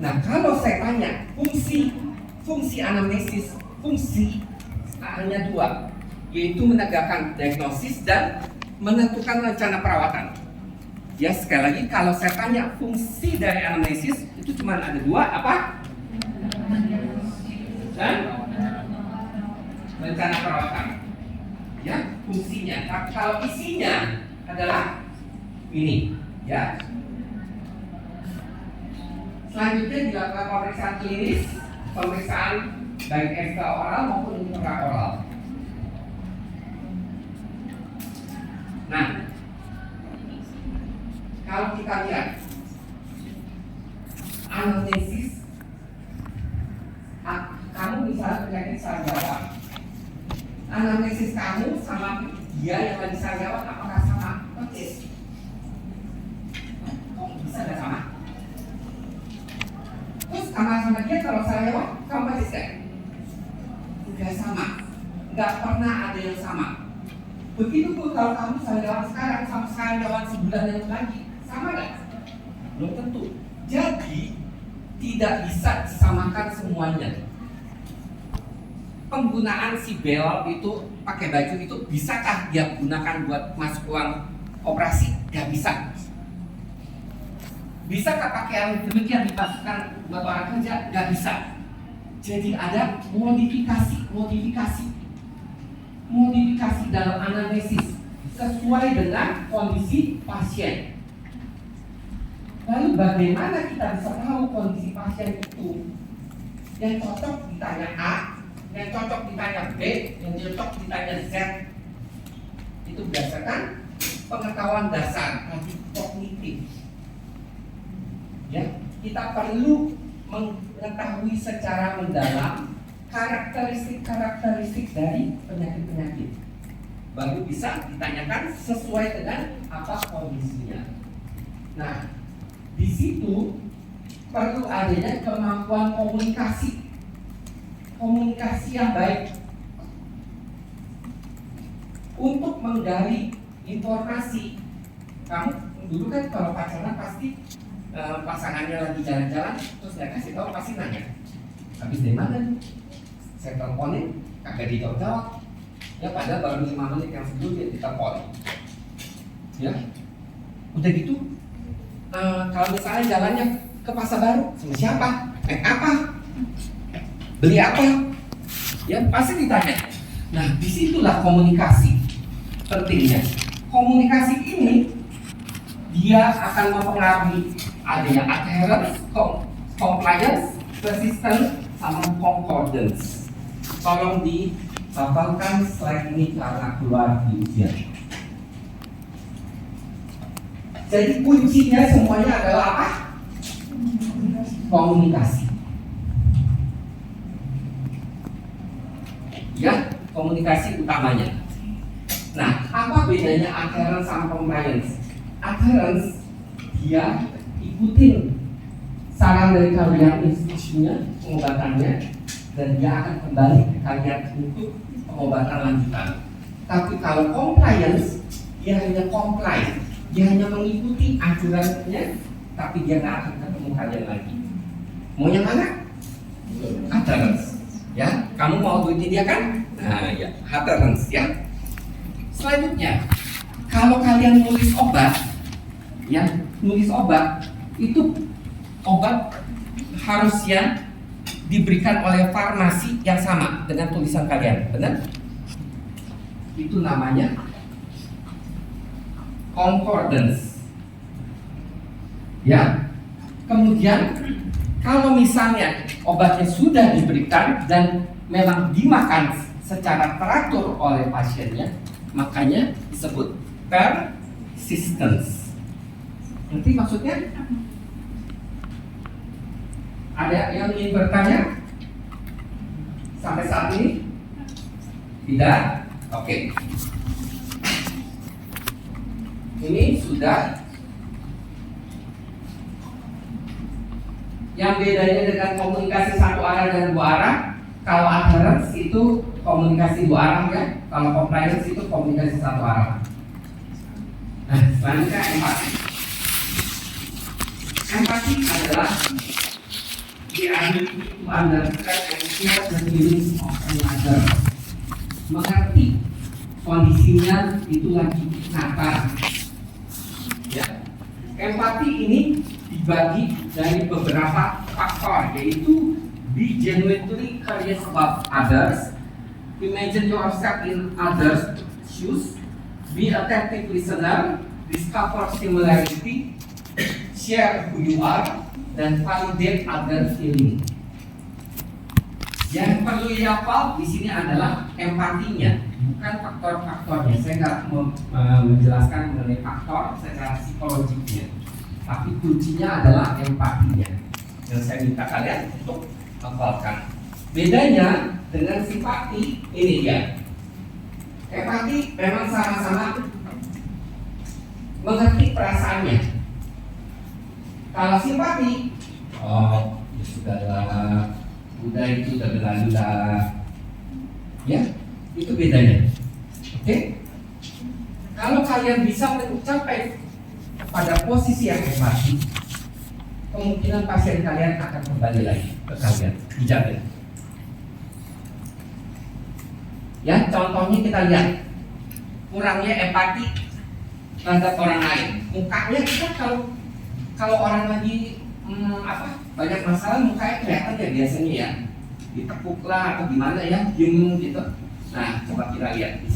Nah, kalau saya tanya fungsi anamnesis, fungsi hanya dua, yaitu menegakkan diagnosis dan menentukan rencana perawatan. Ya, sekali lagi, kalau saya tanya fungsi dari anamnesis itu cuma ada dua, apa? Dan rencana perawatan. Ya, fungsinya. Tapi kalau isinya adalah ini, ya. Selanjutnya dilakukan pemeriksaan klinis, pemeriksaan baik ekstra oral maupun intraoral. Nah, kalau kita lihat anamnesis, kamu misalnya penyakit sarjana, anamnesis kamu sama dia yang lagi sarjana apakah sama persis? Kok bisa nggak sama? Terus sama dia kalau sarjana, kamu persis nggak? Nggak sama, nggak pernah ada yang sama. Begitu pun kalau kamu sarjana sekarang sama sarjana sebulan yang lagi, sama nggak? Belum tentu. Jadi tidak bisa disamakan semuanya. Penggunaan si bel itu pakai baju itu bisakah dia gunakan buat masuk ruang operasi? Gak bisa. Bisakah pakaian demikian dipasukkan buat orang kerja? Gak bisa. Jadi ada modifikasi dalam anamnesis sesuai dengan kondisi pasien. Lalu bagaimana kita bisa tahu kondisi pasien itu? Yang cocok ditanya A, yang cocok ditanya B, yang cocok ditanya Z. Itu berdasarkan pengetahuan dasar tadi kognitif. Ya, kita perlu mengetahui secara mendalam karakteristik dari penyakit-penyakit. Baru bisa ditanyakan sesuai dengan apa kondisinya. Nah, di situ perlu adanya kemampuan komunikasi yang baik untuk menggali informasi. Kamu dulu kan kalau pacaran pasti pasangannya lagi jalan-jalan terus nggak kasih tahu, pasti nanya habis dari mana nih? Saya teleponin kagak dijawab. Ya padahal baru 5 menit yang sebelumnya ditelepon. Ya udah gitu. Kalau misalnya jalannya ke pasar baru sama siapa? Apa? Beli apa? Ya pasti ditanya. Nah disitulah komunikasi pentingnya. Komunikasi ini dia akan mempengaruhi adanya adherence, compliance, persistence, sama concordance. Tolong dihafalkan slide ini karena keluar di ujian. Jadi kuncinya semuanya adalah apa? Komunikasi. Ya, komunikasi utamanya. Nah, apa bedanya adherence sama compliance? Adherence dia ikutin saran dari kalian institusinya, pengobatannya, dan dia akan kembali ke kalian untuk pengobatan lanjutan. Tapi kalau compliance, dia hanya comply, dia hanya mengikuti aturannya, tapi dia nggak akan ketemu kalian lagi. Mau yang mana? Adherence. Ya, kamu mau duitnya dia kan? Nah, ya, adherence ya. Selanjutnya, kalau kalian nulis obat, ya, nulis obat itu obat harusnya diberikan oleh farmasi yang sama dengan tulisan kalian, benar? Itu namanya concordance. Ya. Kemudian kalau misalnya obatnya sudah diberikan dan memang dimakan secara teratur oleh pasiennya, makanya disebut persistence. Nanti maksudnya? Ada yang ingin bertanya? Sampai saat ini? Tidak? Oke. Ini sudah. Yang bedanya dengan komunikasi satu arah dan dua arah, kalau adherence itu komunikasi dua arah ya, kalau compliance itu komunikasi satu arah. Nah, selanjutnya empati. Empati adalah The ability to understand and share the feelings of another. Mengerti kondisinya itu lagi nakal. Ya. Empati ini dibagi dari beberapa faktor, yaitu be genuinely curious about others, imagine yourself in others' shoes, be attentive listener, discover similarity, share who you are, dan validate other feeling. Yang perlu dihafal di sini adalah empatinya, bukan faktor-faktornya. Saya nggak menjelaskan mengenai faktor secara psikologiknya, tapi kuncinya adalah empatinya. Yang saya minta kalian untuk hafalkan. Bedanya dengan simpati ini dia. Empati memang sama-sama mengerti perasaannya. Kalau simpati, oh ya sudahlah, udah itu udah berlalu lah, ya itu bedanya. Oke? Kalau kalian bisa mencapai pada posisi yang empati, kemungkinan pasien kalian akan kembali lagi ke kalian, dijamin. Ya, contohnya kita lihat kurangnya empati terhadap orang lain. Mukanya kita kalau orang lagi banyak masalah, mukanya kelihatan ya biasanya ya, ditekuk lah atau gimana ya, diem gitu. Nah, coba kita lihat di